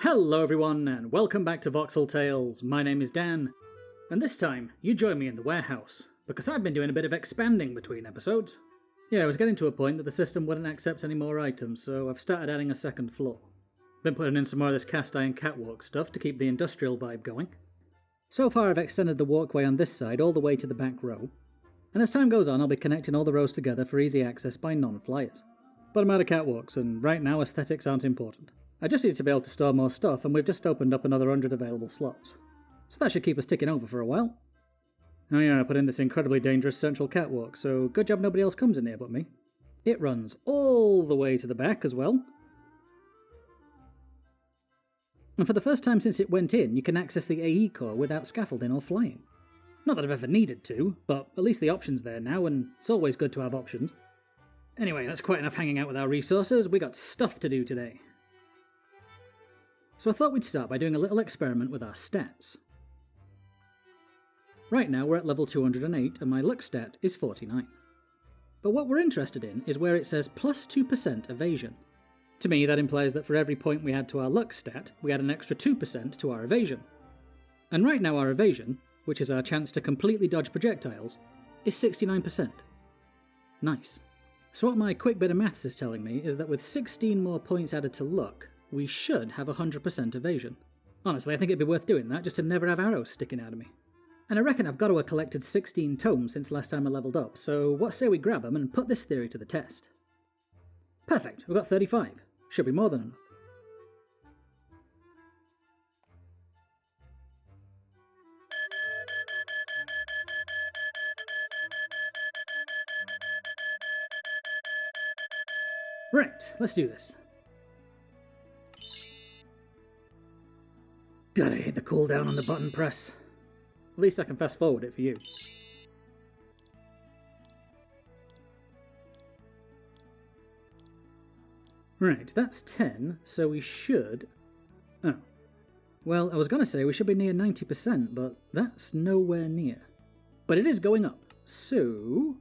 Hello everyone, and welcome back to Voxel Tales. My name is Dan, and this time you join me in the warehouse, because I've been doing a bit of expanding between episodes. Yeah, I was getting to a point that the system wouldn't accept any more items, so I've started adding a second floor. Been putting in some more of this cast iron catwalk stuff to keep the industrial vibe going. So far I've extended the walkway on this side all the way to the back row, and as time goes on I'll be connecting all the rows together for easy access by non-flyers. But I'm out of catwalks, and right now aesthetics aren't important. I just need to be able to store more stuff, and we've just opened up another 100 available slots. So that should keep us ticking over for a while. Oh yeah, I put in this incredibly dangerous central catwalk, so good job nobody else comes in here but me. It runs all the way to the back as well. And for the first time since it went in, you can access the AE core without scaffolding or flying. Not that I've ever needed to, but at least the option's there now, and it's always good to have options. Anyway, that's quite enough hanging out with our resources. We got stuff to do today. So I thought we'd start by doing a little experiment with our stats. Right now we're at level 208 and my luck stat is 49. But what we're interested in is where it says plus 2% evasion. To me that implies that for every point we add to our luck stat, we add an extra 2% to our evasion. And right now our evasion, which is our chance to completely dodge projectiles, is 69%. Nice. So what my quick bit of maths is telling me is that with 16 more points added to luck, we should have 100% evasion. Honestly, I think it'd be worth doing that just to never have arrows sticking out of me. And I reckon I've got to have collected 16 tomes since last time I leveled up, so what say we grab them and put this theory to the test? Perfect, we've got 35. Should be more than enough. Right, let's do this. Gotta hit the cooldown on the button press. At least I can fast forward it for you. Right, that's 10, so we should... Oh. Well, I was gonna say we should be near 90%, but that's nowhere near. But it is going up, so...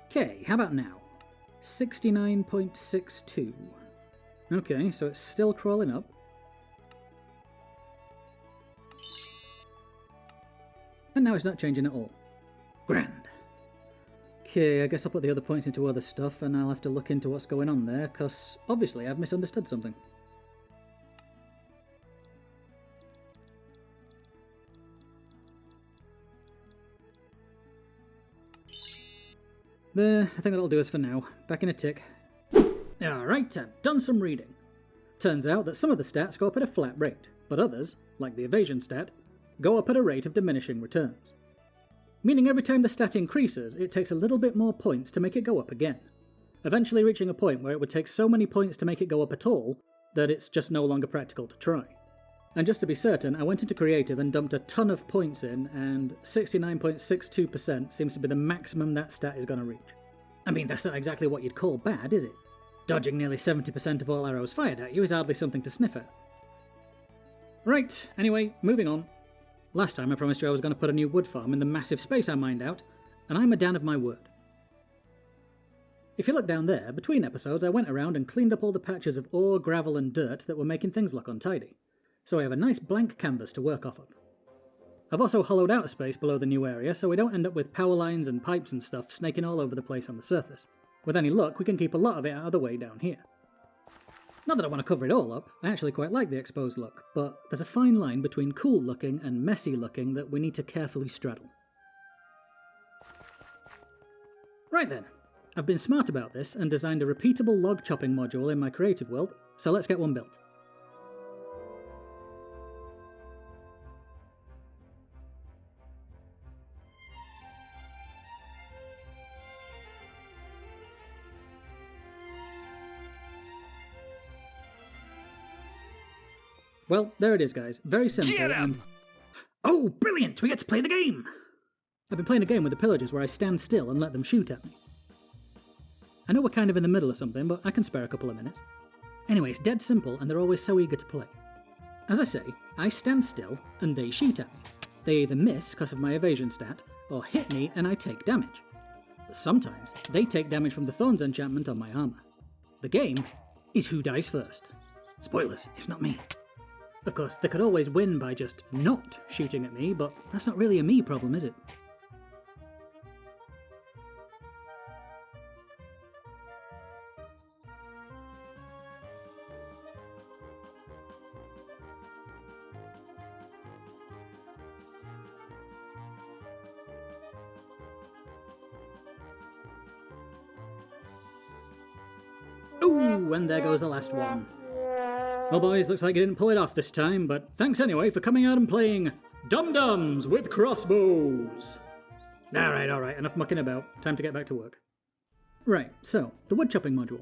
Okay, how about now? 69.62. Okay, so it's still crawling up. And now it's not changing at all. Grand. Okay, I guess I'll put the other points into other stuff and I'll have to look into what's going on there, because obviously I've misunderstood something. There, I think that'll do us for now. Back in a tick. Alright, I've done some reading. Turns out that some of the stats go up at a flat rate, but others, like the evasion stat, go up at a rate of diminishing returns. Meaning every time the stat increases, it takes a little bit more points to make it go up again, eventually reaching a point where it would take so many points to make it go up at all that it's just no longer practical to try. And just to be certain, I went into creative and dumped a ton of points in, and 69.62% seems to be the maximum that stat is going to reach. I mean, that's not exactly what you'd call bad, is it? Dodging nearly 70% of all arrows fired at you is hardly something to sniff at. Right, anyway, moving on. Last time I promised you I was going to put a new wood farm in the massive space I mined out, and I'm a Dan of my word. If you look down there, between episodes I went around and cleaned up all the patches of ore, gravel and dirt that were making things look untidy. So I have a nice blank canvas to work off of. I've also hollowed out a space below the new area so we don't end up with power lines and pipes and stuff snaking all over the place on the surface. With any luck, we can keep a lot of it out of the way down here. Not that I want to cover it all up, I actually quite like the exposed look, but there's a fine line between cool looking and messy looking that we need to carefully straddle. Right then, I've been smart about this and designed a repeatable log chopping module in my creative world, so let's get one built. Well, there it is, guys. Very simple and... Oh, brilliant! We get to play the game! I've been playing a game with the pillagers where I stand still and let them shoot at me. I know we're kind of in the middle of something, but I can spare a couple of minutes. Anyway, it's dead simple and they're always so eager to play. As I say, I stand still and they shoot at me. They either miss because of my evasion stat, or hit me and I take damage. sometimes they take damage from the Thorns enchantment on my armor. The game is who dies first. Spoilers, it's not me. Of course, they could always win by just not shooting at me, but that's not really a me problem, is it? Ooh, and there goes the last one. Well boys, looks like you didn't pull it off this time, but thanks anyway for coming out and playing Dum-Dums with Crossbows. Alright, enough mucking about. Time to get back to work. Right, so, the wood chopping module.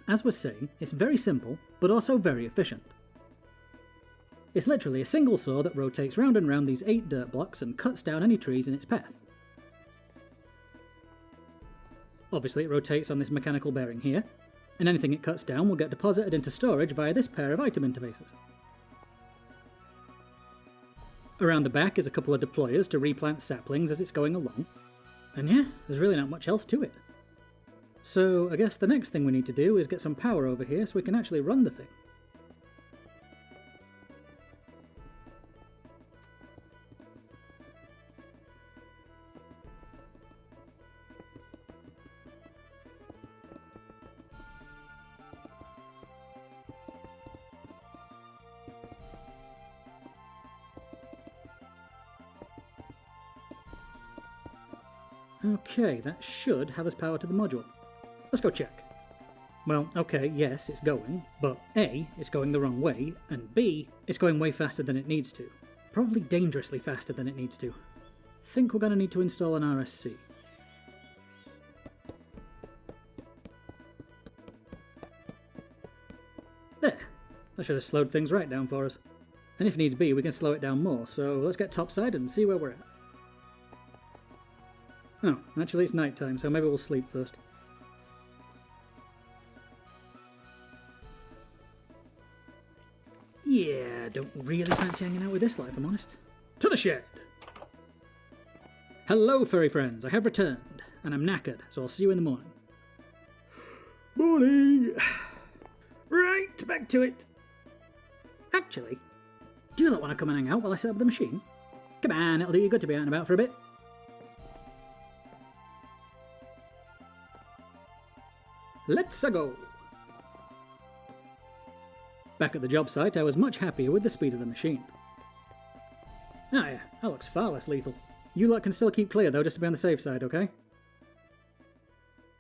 As was saying, it's very simple, but also very efficient. It's literally a single saw that rotates round and round these 8 dirt blocks and cuts down any trees in its path. Obviously it rotates on this mechanical bearing here, and anything it cuts down will get deposited into storage via this pair of item interfaces. Around the back is a couple of deployers to replant saplings as it's going along, and yeah, there's really not much else to it. So I guess the next thing we need to do is get some power over here so we can actually run the thing. Okay, that should have us power to the module. Let's go check. Well, okay, yes, it's going, but A, it's going the wrong way, and B, it's going way faster than it needs to. Probably dangerously faster than it needs to. Think we're going to need to install an RSC. There! That should have slowed things right down for us. And if needs be, we can slow it down more, so let's get topside and see where we're at. Oh, actually it's night time, so maybe we'll sleep first. Yeah, don't really fancy hanging out with this lot, if I'm honest. To the shed! Hello, furry friends, I have returned, and I'm knackered, so I'll see you in the morning. Morning! Right, back to it. Actually, do you lot want to come and hang out while I set up the machine? Come on, it'll do you good to be out and about for a bit. Let's go! Back at the job site, I was much happier with the speed of the machine. Ah yeah, that looks far less lethal. You lot can still keep clear though, just to be on the safe side, okay?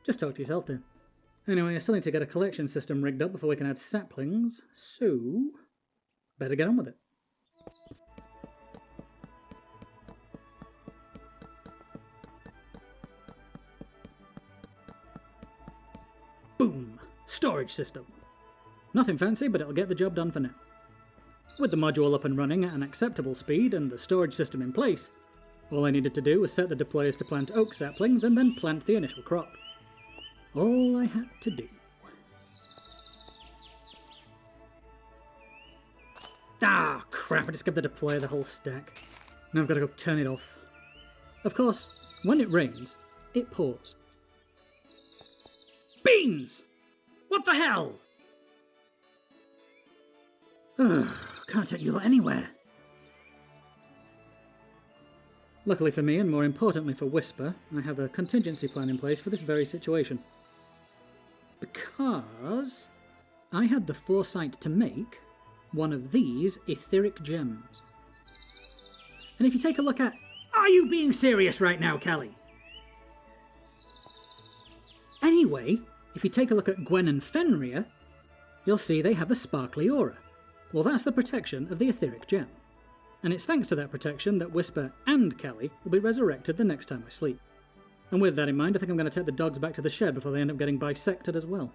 Just talk to yourself, dear. Anyway, I still need to get a collection system rigged up before we can add saplings, so better get on with it. Boom! Storage system. Nothing fancy, but it'll get the job done for now. With the module up and running at an acceptable speed and the storage system in place, all I needed to do was set the deployers to plant oak saplings and then plant the initial crop. All I had to do. Ah, crap, I just gave the deployer the whole stack. Now I've got to go turn it off. Of course, when it rains, it pours. Beans! What the hell? Ugh, can't take you lot anywhere. Luckily for me, and more importantly for Whisper, I have a contingency plan in place for this very situation. Because I had the foresight to make one of these etheric gems. And if you take a look at... Are you being serious right now, Callie? Anyway, if you take a look at Gwen and Fenrir, you'll see they have a sparkly aura. Well, that's the protection of the etheric gem. And it's thanks to that protection that Whisper and Callie will be resurrected the next time I sleep. And with that in mind, I think I'm going to take the dogs back to the shed before they end up getting bisected as well.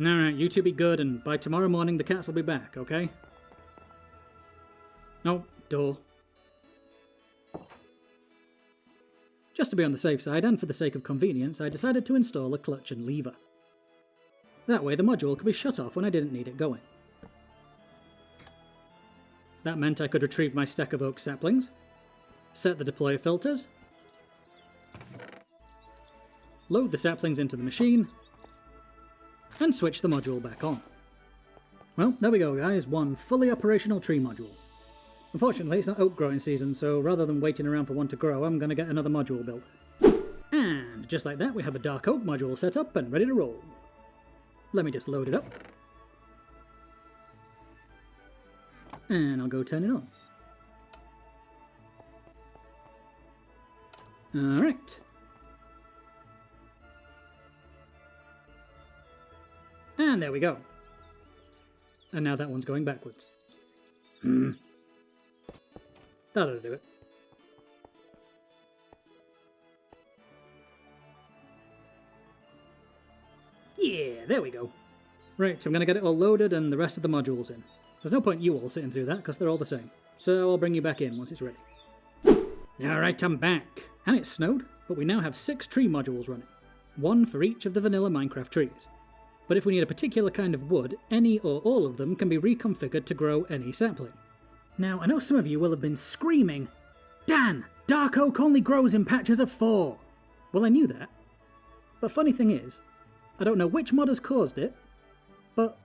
Alright, you two be good, and by tomorrow morning the cats will be back, okay? Oh, door. Just to be on the safe side, and for the sake of convenience, I decided to install a clutch and lever. That way the module could be shut off when I didn't need it going. That meant I could retrieve my stack of oak saplings, set the deployer filters, load the saplings into the machine, and switch the module back on. Well, there we go guys, one fully operational tree module. Unfortunately, it's not oak growing season, so rather than waiting around for one to grow, I'm going to get another module built. And just like that, we have a dark oak module set up and ready to roll. Let me just load it up. And I'll go turn it on. Alright. And there we go. And now that one's going backwards. That'll do it. Yeah, there we go. Right, so I'm going to get it all loaded and the rest of the modules in. There's no point you all sitting through that, because they're all the same. So I'll bring you back in once it's ready. Alright, I'm back. And it snowed, but we now have 6 tree modules running. 1 for each of the vanilla Minecraft trees. But if we need a particular kind of wood, any or all of them can be reconfigured to grow any sapling. Now, I know some of you will have been screaming, Dan, dark oak only grows in patches of 4. Well, I knew that. But funny thing is, I don't know which mod has caused it, but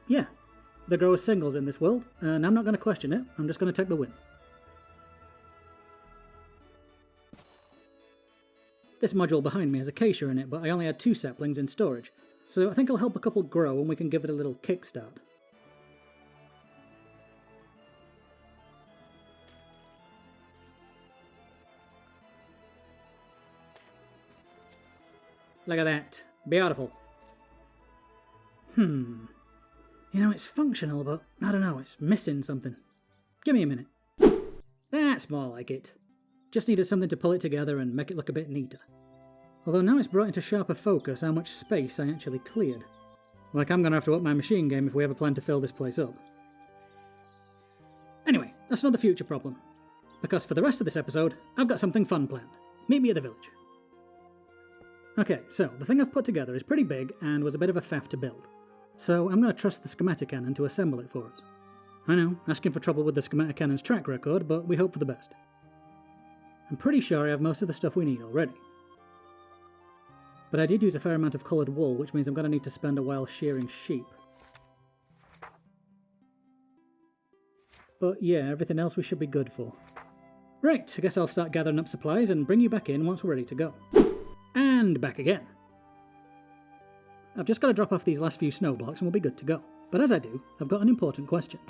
yeah, there grow as singles in this world, and I'm not going to question it, I'm just going to take the win. This module behind me has acacia in it, but I only had 2 saplings in storage, so I think I'll help a couple grow and we can give it a little kickstart. Look at that. Beautiful. You know, it's functional, but I don't know, it's missing something. Give me a minute. That's more like it. Just needed something to pull it together and make it look a bit neater. Although now it's brought into sharper focus how much space I actually cleared. Like I'm going to have to up my machine game if we ever plan to fill this place up. Anyway, that's another future problem. Because for the rest of this episode, I've got something fun planned. Meet me at the village. Okay, so the thing I've put together is pretty big and was a bit of a faff to build. So I'm going to trust the schematic cannon to assemble it for us. I know, asking for trouble with the schematic cannon's track record, but we hope for the best. I'm pretty sure I have most of the stuff we need already. But I did use a fair amount of coloured wool, which means I'm going to need to spend a while shearing sheep. But yeah, everything else we should be good for. Right, I guess I'll start gathering up supplies and bring you back in once we're ready to go. And back again. I've just got to drop off these last few snow blocks and we'll be good to go. But as I do, I've got an important question.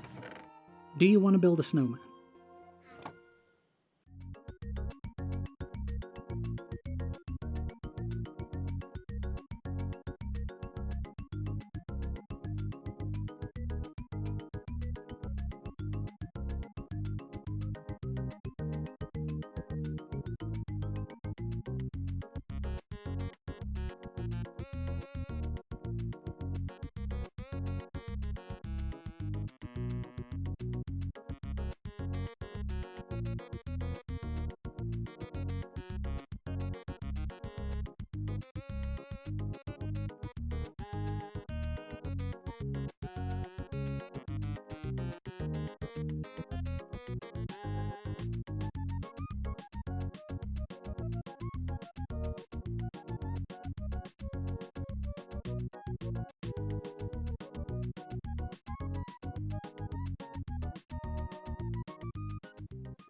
Do you want to build a snowman?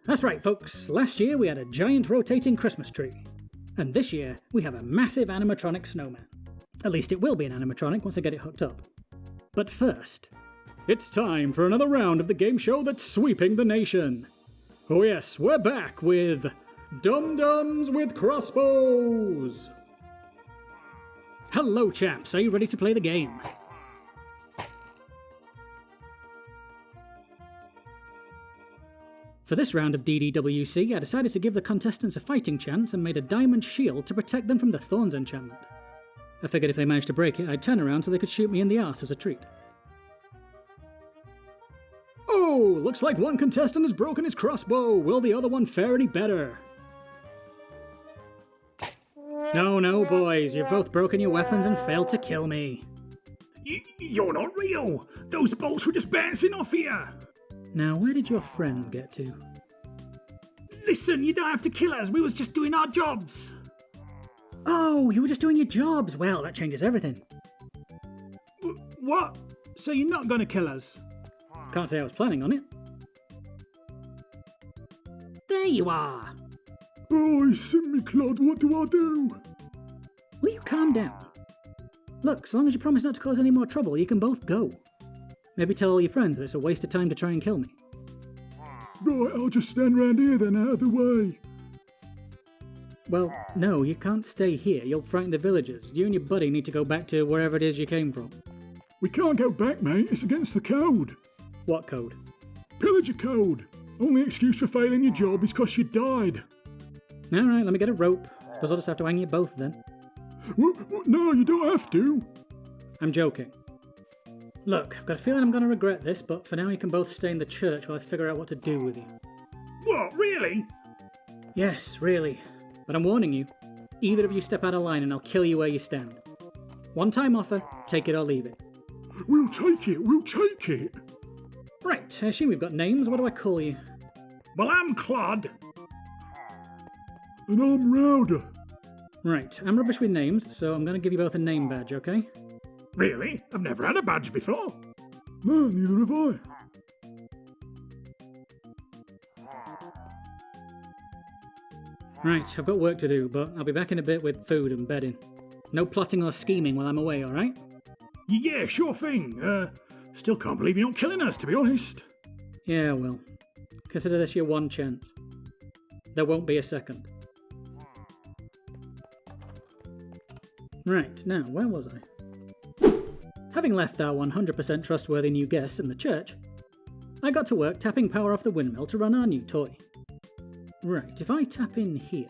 That's right, folks. Last year we had a giant rotating Christmas tree. And this year we have a massive animatronic snowman. At least it will be an animatronic once I get it hooked up. But first, it's time for another round of the game show that's sweeping the nation. Oh yes, we're back with Dum-Dums with Crossbows. Hello chaps, are you ready to play the game? For this round of DDWC, I decided to give the contestants a fighting chance and made a diamond shield to protect them from the Thorns enchantment. I figured if they managed to break it, I'd turn around so they could shoot me in the arse as a treat. Oh, looks like one contestant has broken his crossbow. Will the other one fare any better? No, boys, you've both broken your weapons and failed to kill me. You're not real! Those bolts were just bouncing off here! Now, where did your friend get to? Listen, you don't have to kill us. We was just doing our jobs. Oh, you were just doing your jobs. Well, that changes everything. What? So you're not going to kill us? Can't say I was planning on it. There you are. Oh, me, Claude. What do I do? Will you calm down? Look, so long as you promise not to cause any more trouble, you can both go. Maybe tell all your friends that it's a waste of time to try and kill me. Right, I'll just stand round here then, out of the way. Well, no, you can't stay here. You'll frighten the villagers. You and your buddy need to go back to wherever it is you came from. We can't go back, mate. It's against the code. What code? Pillager code. Only excuse for failing your job is 'cause you died. Alright, let me get a rope. Suppose I'll just have to hang you both then. No, you don't have to. I'm joking. Look, I've got a feeling I'm going to regret this, but for now you can both stay in the church while I figure out what to do with you. What, really? Yes, really. But I'm warning you. Either of you step out of line and I'll kill you where you stand. One-time offer, take it or leave it. We'll take it. Right, I assume we've got names. What do I call you? Well, I'm Claude. And I'm Rowder. Right, I'm rubbish with names, so I'm going to give you both a name badge, okay? Really? I've never had a badge before. No, neither have I. Right, I've got work to do, but I'll be back in a bit with food and bedding. No plotting or scheming while I'm away, alright? Yeah, sure thing. Still can't believe you're not killing us, to be honest. Yeah, well, consider this your one chance. There won't be a second. Right, now, where was I? Having left our 100% trustworthy new guests in the church, I got to work tapping power off the windmill to run our new toy. Right, if I tap in here,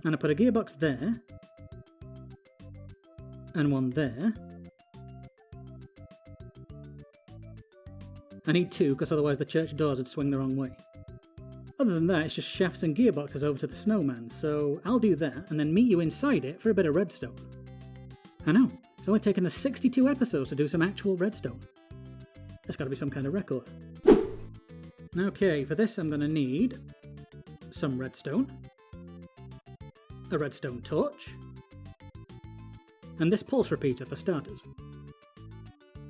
and I put a gearbox there, and one there, I need two because otherwise the church doors would swing the wrong way. Other than that, it's just shafts and gearboxes over to the Snowman, so I'll do that and then meet you inside it for a bit of redstone. I know, it's only taken us 62 episodes to do some actual redstone. That's got to be some kind of record. Okay, for this I'm going to need some redstone, a redstone torch, and this pulse repeater for starters.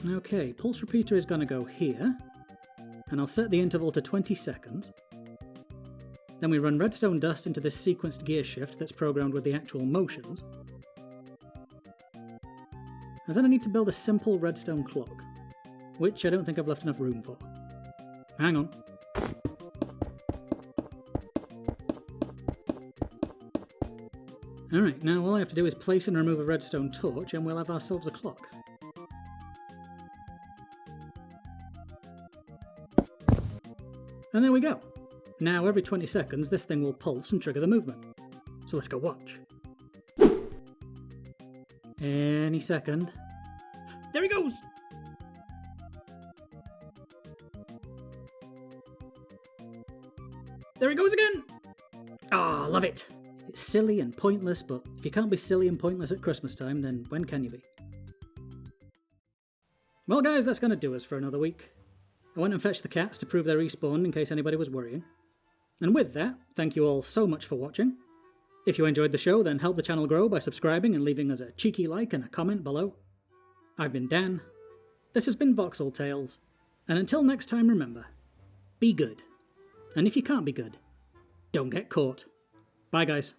Okay, pulse repeater is going to go here, and I'll set the interval to 20 seconds. Then we run redstone dust into this sequenced gear shift that's programmed with the actual motions. And then I need to build a simple redstone clock, which I don't think I've left enough room for. Hang on. Alright, now all I have to do is place and remove a redstone torch and we'll have ourselves a clock. And there we go. Now every 20 seconds this thing will pulse and trigger the movement. So let's go watch. Any second. There he goes! There he goes again! Ah, love it! It's silly and pointless, but if you can't be silly and pointless at Christmas time, then when can you be? Well guys, that's going to do us for another week. I went and fetched the cats to prove they respawned in case anybody was worrying. And with that, thank you all so much for watching. If you enjoyed the show, then help the channel grow by subscribing and leaving us a cheeky like and a comment below. I've been Dan. This has been Voxel Tales. And until next time, remember, be good. And if you can't be good, don't get caught. Bye guys.